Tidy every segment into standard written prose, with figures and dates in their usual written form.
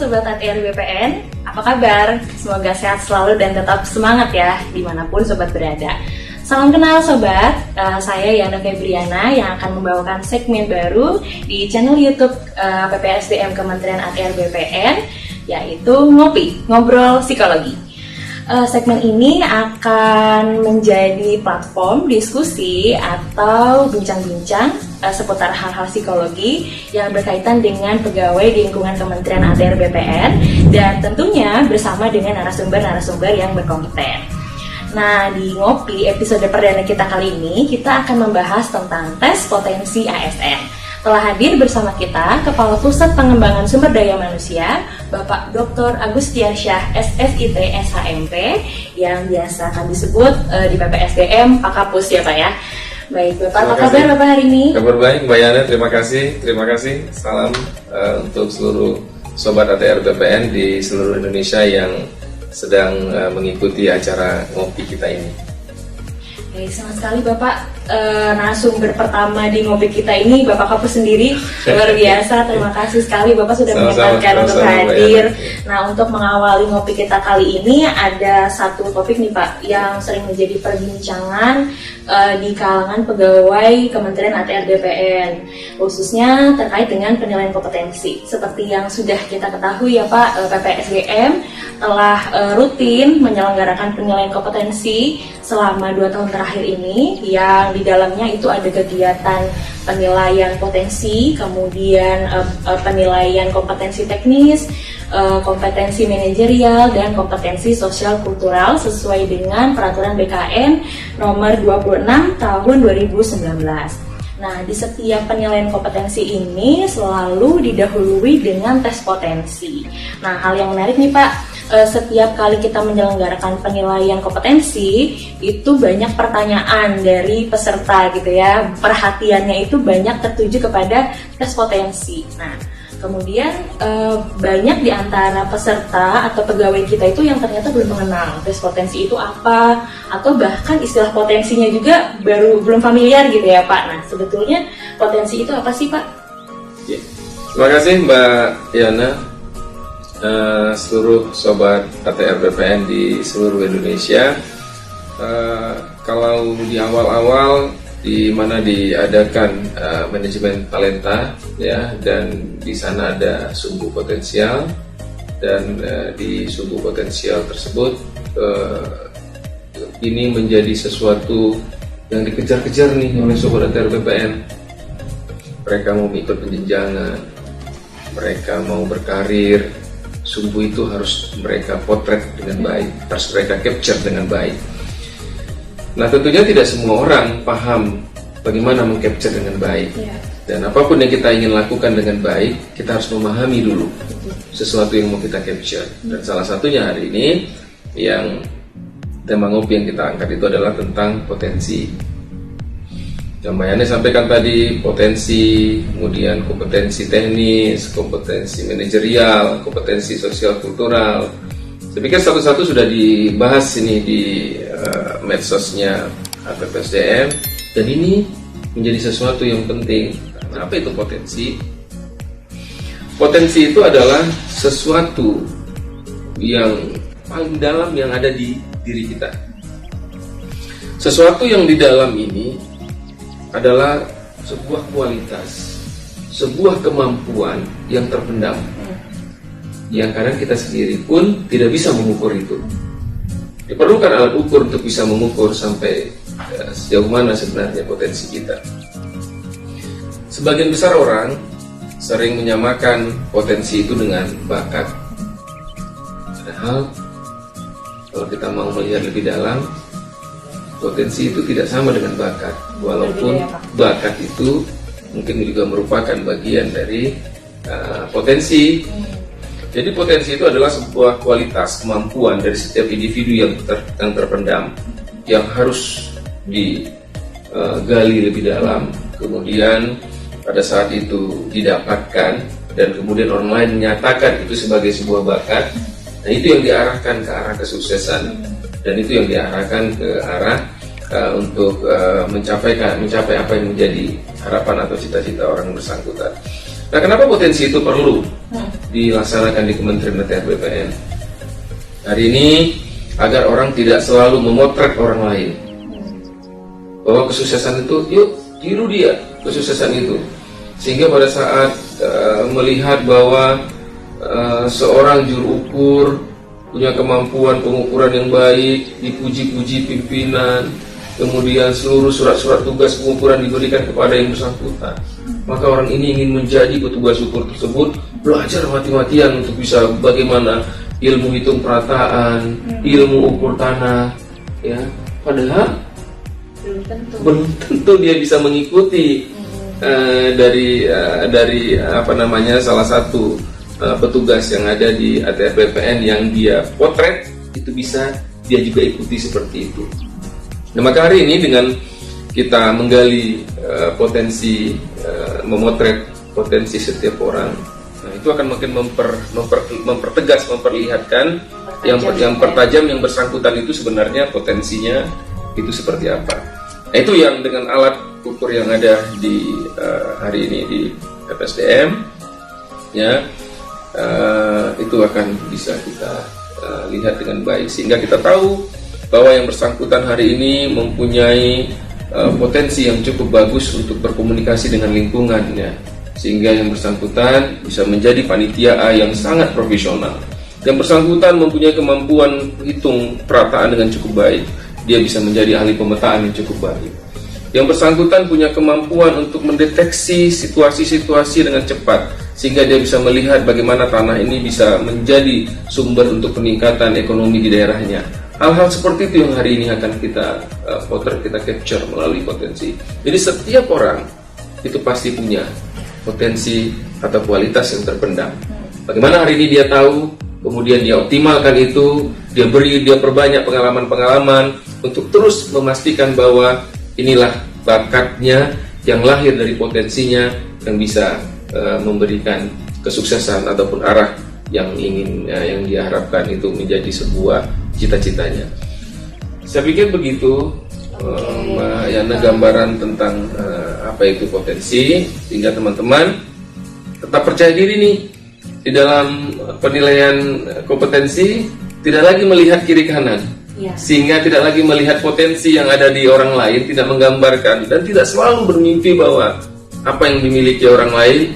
Sobat ATR BPN, apa kabar? Semoga sehat selalu dan tetap semangat ya, dimanapun Sobat berada. Salam kenal Sobat, saya Yana Febriana yang akan membawakan segmen baru di channel YouTube PPSDM Kementerian ATR BPN, yaitu Ngopi, Ngobrol Psikologi. Segmen ini akan menjadi platform diskusi atau bincang-bincang seputar hal-hal psikologi yang berkaitan dengan pegawai di lingkungan Kementerian ATR BPN dan tentunya bersama dengan narasumber-narasumber yang berkompeten. Nah, di Ngopi episode perdana kita kali ini kita akan membahas tentang tes potensi ASN. Telah hadir bersama kita Kepala Pusat Pengembangan Sumber Daya Manusia, Bapak Dr. Agustiansyah SSIT SHMP, yang biasa akan disebut di PPSDM Pak Kapus ya Pak ya. Baik Bapak, apa kabar Bapak hari ini? Kabar baik Mbak Yana, terima kasih. Salam untuk seluruh Sobat ATR BPN di seluruh Indonesia yang sedang mengikuti acara ngopi kita ini. Baik, senang sekali Bapak, narasumber pertama di ngopi kita ini Bapak Kapus sendiri, luar biasa. Terima kasih sekali Bapak sudah menyempatkan untuk hadir. Nah, untuk mengawali ngopi kita kali ini ada satu topik nih Pak yang sering menjadi perbincangan di kalangan pegawai Kementerian ATR BPN, khususnya terkait dengan penilaian kompetensi. Seperti yang sudah kita ketahui ya Pak, PPSDM telah rutin menyelenggarakan penilaian kompetensi selama 2 tahun terakhir ini, yang di dalamnya itu ada kegiatan penilaian potensi, kemudian penilaian kompetensi teknis, kompetensi manajerial, dan kompetensi sosial kultural sesuai dengan peraturan BKN nomor 26 tahun 2019. Nah, di setiap penilaian kompetensi ini selalu didahului dengan tes potensi. Nah, hal yang menarik nih Pak, setiap kali kita menyelenggarakan penilaian kompetensi, itu banyak pertanyaan dari peserta gitu ya. Perhatiannya itu banyak tertuju kepada tes potensi. Nah, kemudian banyak di antara peserta atau pegawai kita itu yang ternyata belum mengenal tes potensi itu apa, atau bahkan istilah potensinya juga belum familiar gitu ya Pak. Nah, sebetulnya potensi itu apa sih Pak? Ya. Terima kasih Mbak Yana. Seluruh Sobat ATR BPN di seluruh Indonesia. Kalau di awal-awal di mana diadakan manajemen talenta ya, dan di sana ada sumbu potensial, dan di sumbu potensial tersebut ini menjadi sesuatu yang dikejar-kejar nih oleh Sobat ATR BPN. Mereka mau ikut penjenjangan, mereka mau berkarir, sumbu itu harus mereka potret dengan baik, harus mereka capture dengan baik. Nah, tentunya tidak semua orang paham bagaimana mengcapture dengan baik. Dan apapun yang kita ingin lakukan dengan baik, kita harus memahami dulu sesuatu yang mau kita capture. Dan salah satunya hari ini yang tema ngopi yang kita angkat itu adalah tentang potensi. Yang Mbak Yani sampaikan tadi, potensi, kemudian kompetensi teknis, kompetensi manajerial, kompetensi sosial kultural. Saya pikir satu-satu sudah dibahas ini di medsosnya PPSDM, dan ini menjadi sesuatu yang penting. Apa itu potensi? Potensi itu adalah sesuatu yang paling dalam yang ada di diri kita. Sesuatu yang di dalam ini adalah sebuah kualitas, sebuah kemampuan yang terpendam, yang kadang kita sendiri pun tidak bisa mengukur itu. Diperlukan alat ukur untuk bisa mengukur sampai sejauh mana sebenarnya potensi kita. Sebagian besar orang sering menyamakan potensi itu dengan bakat. Padahal kalau kita mau melihat lebih dalam, potensi itu tidak sama dengan bakat, walaupun bakat itu mungkin juga merupakan bagian dari potensi. Jadi potensi itu adalah sebuah kualitas, kemampuan dari setiap individu yang terpendam, yang harus digali lebih dalam, kemudian pada saat itu didapatkan, dan kemudian orang lain menyatakan itu sebagai sebuah bakat. Nah, itu yang diarahkan ke arah kesuksesan, dan itu yang diarahkan ke arah untuk mencapai apa yang menjadi harapan atau cita-cita orang bersangkutan. Nah, kenapa potensi itu perlu? dilaksanakan di Kementerian ATR BPN. Hari ini agar orang tidak selalu memotret orang lain, bahwa kesuksesan itu, yuk tiru dia kesuksesan itu, sehingga pada saat melihat bahwa seorang juru ukur punya kemampuan pengukuran yang baik, dipuji-puji pimpinan, kemudian seluruh surat-surat tugas pengukuran diberikan kepada yang bersangkutan, maka orang ini ingin menjadi petugas ukur tersebut, belajar mati-matian untuk bisa bagaimana ilmu hitung perataan, ilmu ukur tanah, ya. Padahal belum tentu dia bisa mengikuti dari salah satu petugas yang ada di ATR BPN yang dia potret, itu bisa dia juga ikuti seperti itu. Nah, maka hari ini dengan kita menggali potensi, memotret potensi setiap orang, nah, itu akan makin mempertegas, memperlihatkan yang pertajam yang bersangkutan itu sebenarnya potensinya itu seperti apa. Nah, itu yang dengan alat ukur yang ada di hari ini di FSDM, ya, itu akan bisa kita lihat dengan baik, sehingga kita tahu bahwa yang bersangkutan hari ini mempunyai potensi yang cukup bagus untuk berkomunikasi dengan lingkungannya, sehingga yang bersangkutan bisa menjadi panitia A yang sangat profesional. Yang bersangkutan mempunyai kemampuan hitung perataan dengan cukup baik, dia bisa menjadi ahli pemetaan yang cukup baik. Yang bersangkutan punya kemampuan untuk mendeteksi situasi-situasi dengan cepat, sehingga dia bisa melihat bagaimana tanah ini bisa menjadi sumber untuk peningkatan ekonomi di daerahnya. Hal-hal seperti itu yang hari ini akan kita potret, kita capture melalui potensi. Jadi setiap orang itu pasti punya potensi atau kualitas yang terpendam. Bagaimana hari ini dia tahu, kemudian dia optimalkan itu, dia perbanyak pengalaman-pengalaman untuk terus memastikan bahwa inilah bakatnya yang lahir dari potensinya yang bisa memberikan kesuksesan ataupun arah yang yang diharapkan itu menjadi sebuah cita-citanya. Saya pikir begitu, Mbak Yana, gambaran tentang apa itu potensi, sehingga teman-teman tetap percaya diri nih di dalam penilaian kompetensi, tidak lagi melihat kiri kanan, sehingga tidak lagi melihat potensi yang ada di orang lain, tidak menggambarkan dan tidak selalu bermimpi bahwa apa yang dimiliki orang lain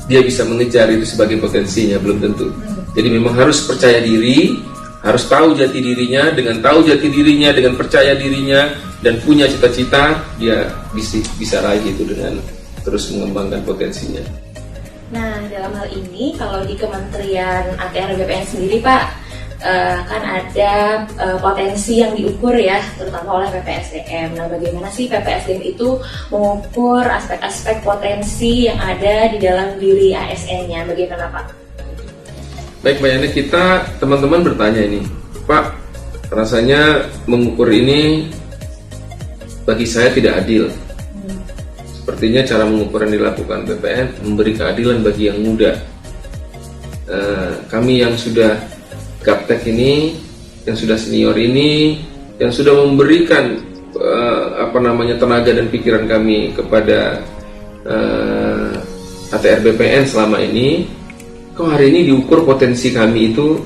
dia bisa mengejar itu sebagai potensinya, belum tentu. Jadi memang harus percaya diri, harus tahu jati dirinya. Dengan tahu jati dirinya, dengan percaya dirinya dan punya cita-cita, dia bisa raih itu dengan terus mengembangkan potensinya. Nah, dalam hal ini kalau di Kementerian ATR BPN sendiri, Pak, kan ada potensi yang diukur ya, terutama oleh PPSDM. Nah, bagaimana sih PPSDM itu mengukur aspek-aspek potensi yang ada di dalam diri ASN-nya? Bagaimana, Pak? Baik, Mbak Yani, kita teman-teman bertanya ini, Pak, rasanya mengukur ini bagi saya tidak adil. Sepertinya cara mengukur yang dilakukan BPN memberi keadilan bagi yang muda. Kami yang sudah gaptek ini, yang sudah senior ini, yang sudah memberikan tenaga dan pikiran kami kepada ATR BPN selama ini, kok hari ini diukur potensi kami itu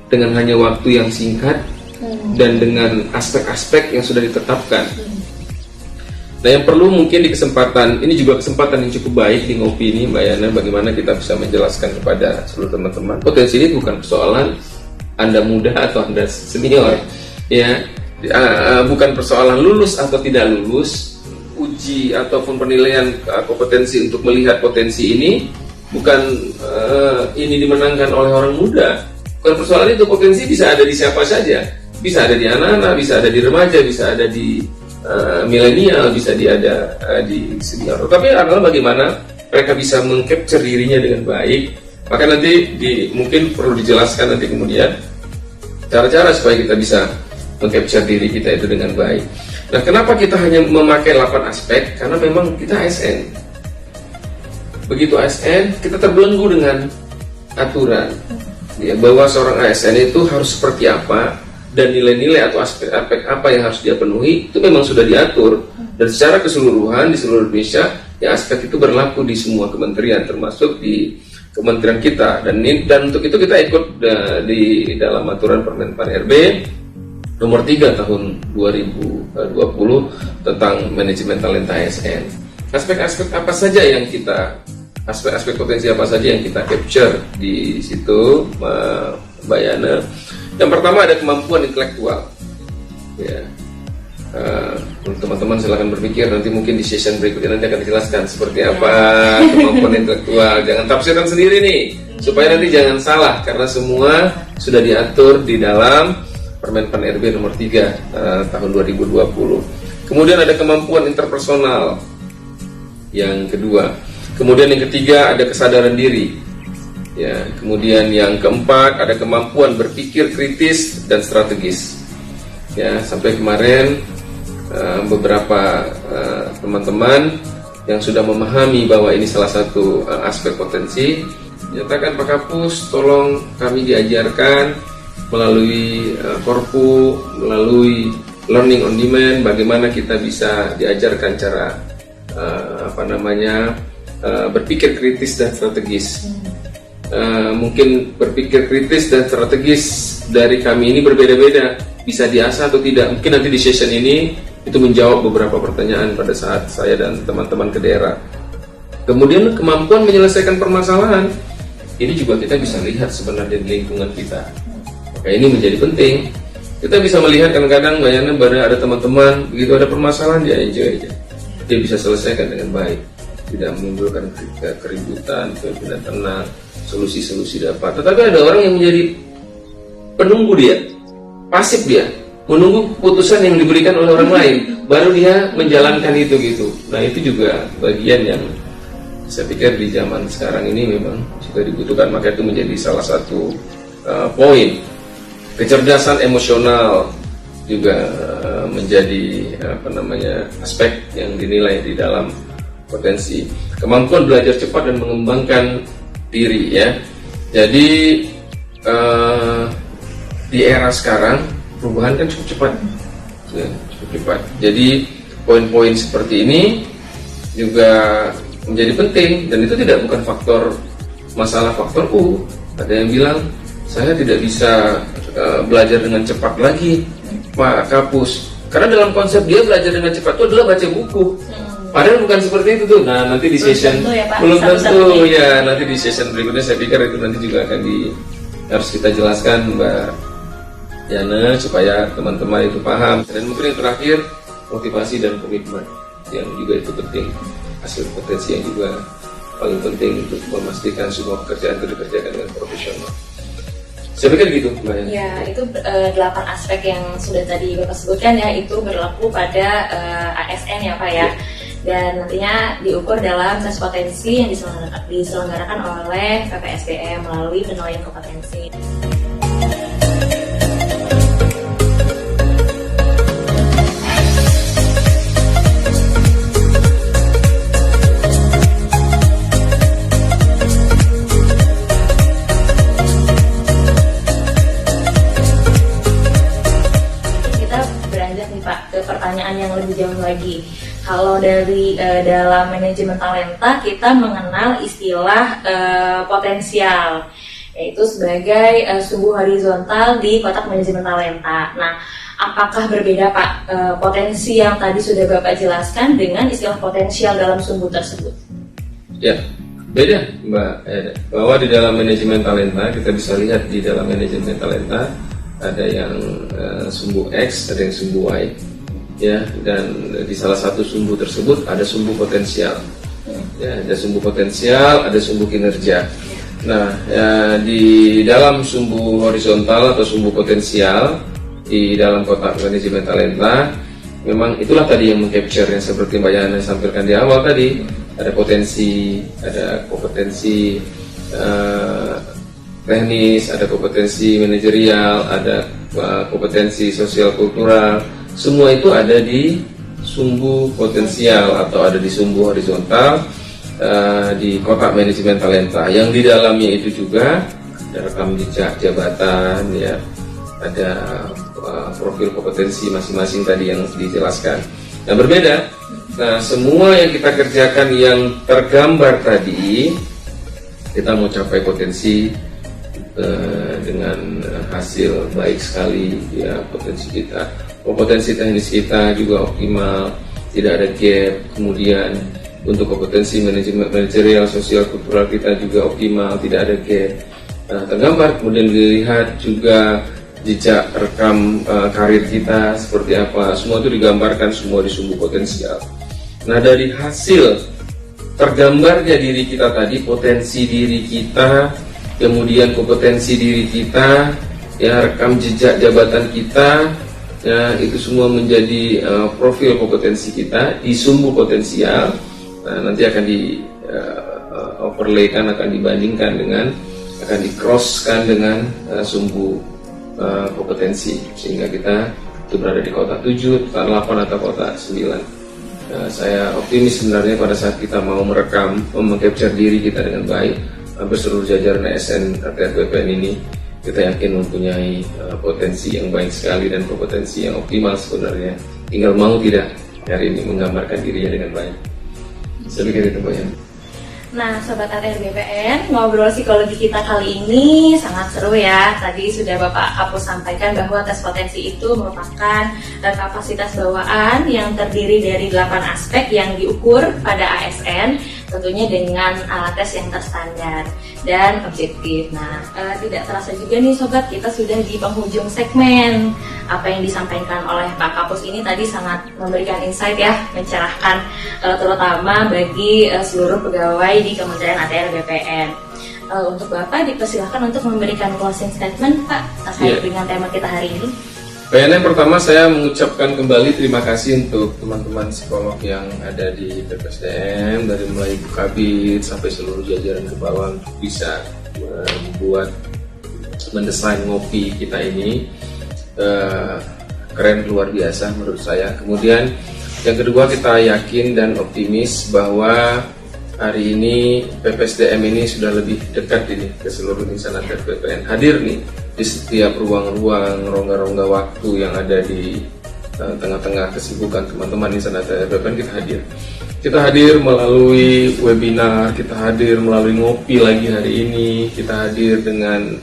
dengan hanya waktu yang singkat dan dengan aspek-aspek yang sudah ditetapkan. Nah, yang perlu mungkin di kesempatan ini juga kesempatan yang cukup baik di ngopi ini, Mbak Yana, bagaimana kita bisa menjelaskan kepada seluruh teman-teman, potensi ini bukan persoalan Anda muda atau Anda senior, ya, bukan persoalan lulus atau tidak lulus. Uji ataupun penilaian kompetensi untuk melihat potensi ini bukan ini dimenangkan oleh orang muda. Bukan persoalan itu, potensi bisa ada di siapa saja, bisa ada di anak-anak, bisa ada di remaja, bisa ada di milenial, bisa ada di senior. Tapi adalah bagaimana mereka bisa mengcapture dirinya dengan baik. Maka nanti mungkin perlu dijelaskan nanti kemudian cara-cara supaya kita bisa mengcapture diri kita itu dengan baik. Nah, kenapa kita hanya memakai 8 aspek? Karena memang kita ASN. Begitu ASN, kita terbelenggu dengan aturan, ya, bahwa seorang ASN itu harus seperti apa, dan nilai-nilai atau aspek apa yang harus dia penuhi itu memang sudah diatur. Dan secara keseluruhan di seluruh Indonesia, ya, aspek itu berlaku di semua kementerian, termasuk di kementerian kita, dan untuk itu kita ikut di dalam aturan Permenpan RB nomor 3 tahun 2020 tentang manajemen talenta ASN. Aspek-aspek apa saja yang kita aspek-aspek potensi apa saja yang kita capture di situ, Mbak Yana? Yang pertama ada kemampuan intelektual. Ya, teman-teman silahkan berpikir, nanti mungkin di session berikutnya nanti akan dijelaskan seperti apa kemampuan intelektual. Jangan tafsirkan sendiri nih, supaya nanti jangan salah, karena semua sudah diatur di dalam Permenpan RB nomor 3 tahun 2020. Kemudian ada kemampuan interpersonal yang kedua. Kemudian yang ketiga ada kesadaran diri. Ya, kemudian yang keempat ada kemampuan berpikir kritis dan strategis. Ya, sampai kemarin beberapa teman-teman yang sudah memahami bahwa ini salah satu aspek potensi, nyatakan Pak Kapus, tolong kami diajarkan melalui korpu, melalui learning on demand, bagaimana kita bisa diajarkan cara berpikir kritis dan strategis. Mungkin berpikir kritis dan strategis dari kami ini berbeda-beda, bisa diasah atau tidak. Mungkin nanti di session ini itu menjawab beberapa pertanyaan pada saat saya dan teman-teman ke daerah. Kemudian kemampuan menyelesaikan permasalahan, ini juga kita bisa lihat sebenarnya di lingkungan kita. Maka ini menjadi penting. Kita bisa melihat kadang-kadang bayangnya ada teman-teman, begitu ada permasalahan dia enjoy aja, dia bisa selesaikan dengan baik, tidak menimbulkan keributan, tidak tenang, solusi-solusi dapat. Tetapi ada orang yang menjadi penunggu, dia pasif, dia menunggu keputusan yang diberikan oleh orang lain, baru dia menjalankan itu gitu. Nah, itu juga bagian yang saya pikir di zaman sekarang ini memang juga dibutuhkan. Maka itu menjadi salah satu poin. Kecerdasan emosional juga menjadi aspek yang dinilai di dalam potensi. Kemampuan belajar cepat dan mengembangkan diri, ya. Jadi di era sekarang perubahan kan cukup cepat, ya, cukup cepat. Jadi poin-poin seperti ini juga menjadi penting, dan itu bukan masalah faktor U. Ada yang bilang saya tidak bisa belajar dengan cepat lagi, Pak Kapus, karena dalam konsep dia belajar dengan cepat itu adalah baca buku. Padahal bukan seperti itu tuh. Nah, nanti di session belum tentu ya, nanti di session berikutnya saya pikir itu nanti juga akan harus kita jelaskan, Mbak Yana, supaya teman-teman itu paham. Dan mungkin yang terakhir, motivasi dan komitmen, yang juga itu penting, hasil potensi yang juga paling penting untuk memastikan semua pekerjaan itu dikerjakan dengan profesional. Saya pikir gitu, Mbak Yana. Ya, itu 8 aspek yang sudah tadi Bapak sebutkan, ya, itu berlaku pada ASN, ya Pak, ya. Dan nantinya diukur dalam tes potensi yang diselenggarakan oleh PPSBM melalui penilaian kompetensi. Kita beranjak nih Pak ke pertanyaan yang lebih jauh lagi. Kalau dari dalam manajemen talenta kita mengenal istilah potensial, yaitu sebagai sumbu horizontal di kotak manajemen talenta. Nah, apakah berbeda Pak potensi yang tadi sudah Bapak jelaskan dengan istilah potensial dalam sumbu tersebut? Ya, beda Mbak Eda. Bahwa di dalam manajemen talenta, kita bisa lihat di dalam manajemen talenta ada yang sumbu X, ada yang sumbu Y. Ya, dan di salah satu sumbu tersebut ada sumbu potensial. Ya, ada sumbu potensial, ada sumbu kinerja. Nah, ya, di dalam sumbu horizontal atau sumbu potensial di dalam kotak manajemen talenta, memang itulah tadi yang mengcapture yang seperti Mbak Yana sampaikan di awal tadi. Ada potensi, ada kompetensi teknis, ada kompetensi manajerial, ada kompetensi sosial kultural. Semua itu ada di sumbu potensial atau ada di sumbu horizontal di kotak manajemen talenta. Yang di dalamnya itu juga ada rekam jejak jabatan, ya, ada profil kompetensi masing-masing tadi yang dijelaskan. Nah, berbeda. Nah, semua yang kita kerjakan yang tergambar tadi Kita mau capai potensi dengan hasil baik sekali ya, potensi kita, kompetensi teknis kita juga optimal, tidak ada gap. Kemudian untuk kompetensi manajerial, sosial, kultural kita juga optimal, tidak ada gap. Nah, tergambar kemudian dilihat juga jejak rekam karir kita seperti apa, semua itu digambarkan semua di sumbu potensial. Nah, dari hasil tergambarnya diri kita tadi, potensi diri kita, kemudian kompetensi diri kita, ya, rekam jejak jabatan kita, ya, itu semua menjadi profil kompetensi kita di sumbu potensial. Nah, nanti akan di overlaykan, akan dibandingkan dengan, akan di crosskan dengan sumbu kompetensi, sehingga kita itu berada di kota 7, kota 8 atau kota 9. Saya optimis sebenarnya pada saat kita mau merekam, meng-capture diri kita dengan baik, hampir seluruh jajaran ASN ATR BPN ini kita yakin mempunyai potensi yang baik sekali dan kompetensi yang optimal sebenarnya. Tinggal mau tidak hari ini menggambarkan dirinya dengan baik. Saya pikir itu, Mbak Yan. Nah, Sobat ATR BPN, ngobrol psikologi kita kali ini sangat seru ya. Tadi sudah Bapak Kapus sampaikan bahwa tes potensi itu merupakan kapasitas bawaan yang terdiri dari 8 aspek yang diukur pada ASN, tentunya dengan alat tes yang terstandar dan objektif. Nah, tidak terasa juga nih Sobat, kita sudah di penghujung segmen. Apa yang disampaikan oleh Pak Kapus ini tadi sangat memberikan insight ya, mencerahkan terutama bagi seluruh pegawai di Kementerian ATR BPN. Untuk Bapak dipersilahkan untuk memberikan closing statement Pak terkait dengan tema kita hari ini. Yang pertama saya mengucapkan kembali terima kasih untuk teman-teman psikolog yang ada di PPSDM, dari mulai Ibu Kabit sampai seluruh jajaran ke bawah untuk bisa membuat, mendesain ngopi kita ini. Keren, luar biasa menurut saya. Kemudian yang kedua, kita yakin dan optimis bahwa hari ini PPSDM ini sudah lebih dekat ini ke seluruh insan ATR BPN, hadir nih di setiap ruang-ruang, rongga-rongga waktu yang ada di tengah-tengah kesibukan teman-teman insan ATR BPN. Kita hadir melalui webinar, kita hadir melalui ngopi lagi hari ini, kita hadir dengan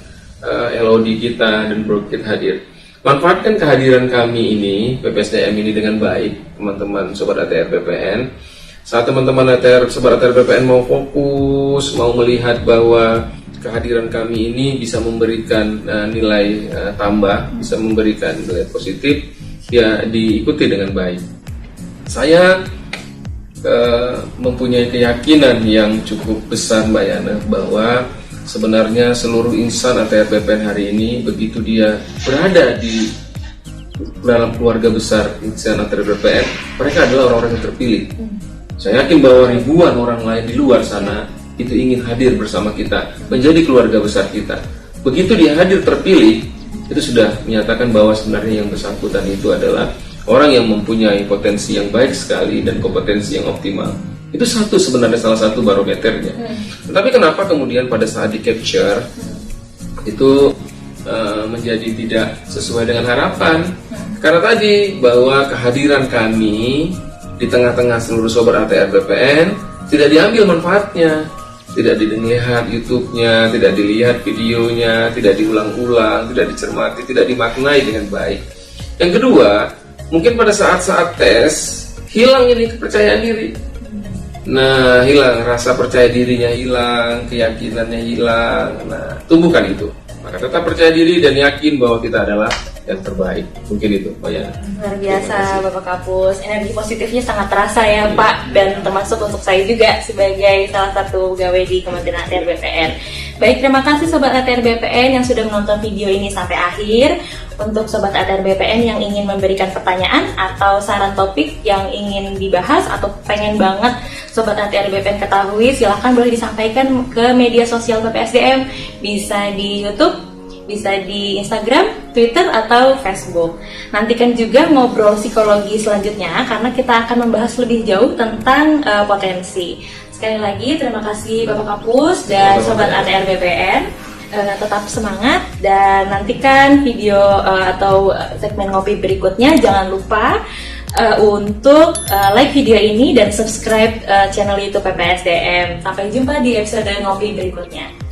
LOD kita dan broadcast hadir. Manfaatkan kehadiran kami ini, PPSDM ini dengan baik, teman-teman Sobat ATR BPN. Saat teman-teman Sobat ATR BPN mau fokus, mau melihat bahwa kehadiran kami ini bisa memberikan nilai tambah, bisa memberikan nilai positif, ya diikuti dengan baik. Saya mempunyai keyakinan yang cukup besar, Mbak Yana, bahwa sebenarnya seluruh insan ATR BPN hari ini, begitu dia berada di dalam keluarga besar insan ATR BPN, mereka adalah orang-orang yang terpilih. Saya yakin bahwa ribuan orang lain di luar sana itu ingin hadir bersama kita, menjadi keluarga besar kita. Begitu dia hadir terpilih, itu sudah menyatakan bahwa sebenarnya yang bersangkutan itu adalah orang yang mempunyai potensi yang baik sekali dan kompetensi yang optimal. Itu sebenarnya salah satu barometernya. Tetapi kenapa kemudian pada saat di capture itu menjadi tidak sesuai dengan harapan? Karena tadi bahwa kehadiran kami di tengah-tengah seluruh Sobat ATR BPN tidak diambil manfaatnya, tidak dilihat YouTube-nya, tidak dilihat videonya, tidak diulang-ulang, tidak dicermati, tidak dimaknai dengan baik. Yang kedua, mungkin pada saat-saat tes hilang ini kepercayaan diri. Nah, hilang rasa percaya dirinya, hilang keyakinannya, hilang. Nah, tumbuhkan itu. Maka tetap percaya diri dan yakin bahwa kita adalah yang terbaik. Mungkin itu, Pak Yana. Luar biasa, Bapak Kapus. Energi positifnya sangat terasa ya, Pak. Dan termasuk untuk saya juga sebagai salah satu pegawai di Kementerian ATR BPN. Baik, terima kasih Sobat ATR BPN yang sudah menonton video ini sampai akhir. Untuk Sobat ATR BPN yang ingin memberikan pertanyaan atau saran topik yang ingin dibahas atau pengen banget Sobat ATR BPN ketahui, silahkan boleh disampaikan ke media sosial PPSDM. Bisa di YouTube, bisa di Instagram, Twitter, atau Facebook. Nantikan juga ngobrol psikologi selanjutnya karena kita akan membahas lebih jauh tentang potensi. Sekali lagi terima kasih Bapak Kapus dan Sobat ATR BPN. Tetap semangat dan nantikan video atau segmen ngopi berikutnya. Jangan lupa untuk like video ini dan subscribe channel YouTube PPSDM. Sampai jumpa di episode ngopi berikutnya.